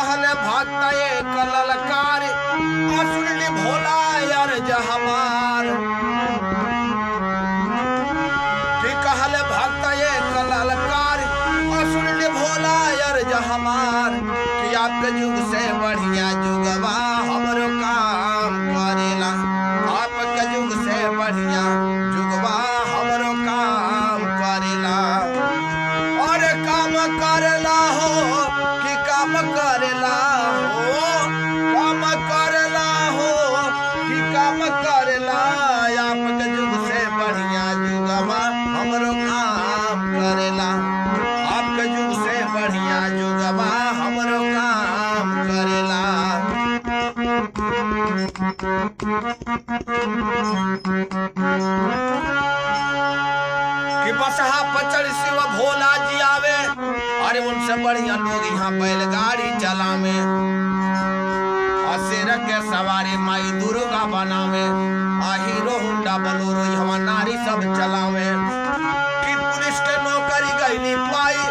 कहले भक्त एक ललकार सुनली भोला अर्ज हमार कि कहले भक्त एक ललकार सुनली भोला अर्ज हमार कि आपके युग से बढ़िया जुगवा हमरो काम करेला आपके युग से बढ़िया जुगवा हमरो काम करेला और काम करेला हो कि काम करेला हो काम करेला हो कि काम करेला आपके युग से बढ़िया जुगवा हमरो काम करेला आपके युग से बढ़िया जुगवा हमरो काम करेला कि बसहा पचड़ शिव भोला जी आवे अरे उनसे बढ़िया लोग यहाँ बैलगाड़ी चलावे शेर के सवारी माई दुर्गा बनावे हीरो हुंडा बोलोरो यहाँ नारी सब चलावे कि पुलिस के नौकरी गईली पाई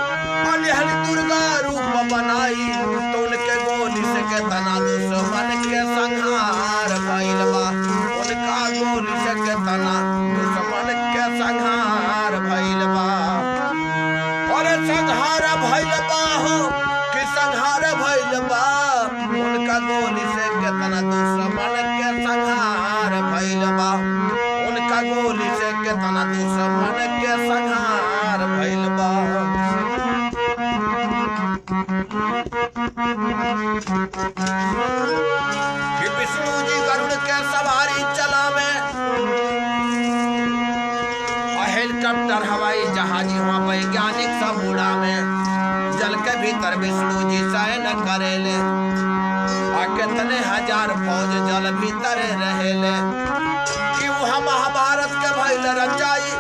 अनहरी दुर्गा रूप बनाई तो उनके गोली से के तना दुश्मन के संहार भइल बा उनका गोली से के तना दुश्मन के संहार भइल बा और संहार भइल बा हो कि संहार भइल बा उनका गोली से के तना दुश्मन के संहार भइल बा उनका गोली से के तना दुश्मन के संहार भइल बा कि विष्णु जी गरुड़ के सवारी चलावे हेलीकॉप्टर हवाई जहाज वहाँ वैज्ञानिक सब उड़ावे जल के भीतर विष्णु जी शयन करेले कितने हजार फौज जल भीतर रहेले कि वहाँ महाभारत के भइल रचाई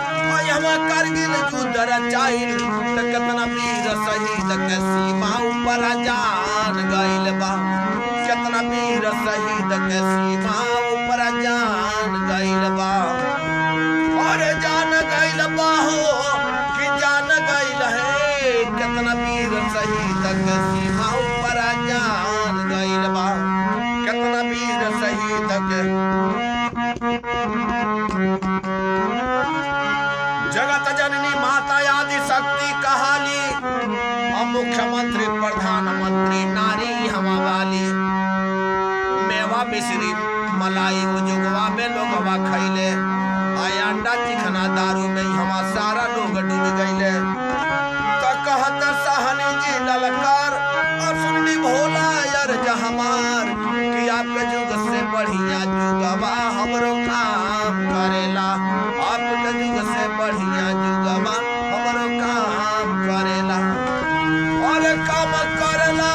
यहाँ करगिल युद्ध रचाई तो कितना वीर शहीद के सीमा ऊपर जान गइल बा कितना वीर शहीद के सीमा ऊपर जान गइल बा और जान गइल बा हो कि जान गइल है कितना वीर शहीद के सीमा ऊपर जान गइल बा कितना वीर शहीद के जगत जननी माता आदि शक्ति कहाली मुख्यमंत्री प्रधानमंत्री नारी हवा वाली मेवा मिश्री मलाई जुगवा में लोगवा खैले अंडा चिकना दारू में हमा सारा लोग डूब गईले तो कहत सहनी जी ललकार सुनली भोला अर्ज हमार कि आपके युग से बढ़िया जुगवा हमरो काम करेला आपके युग से बढ़िया जुगवा हमरो काम करेला और काम करेला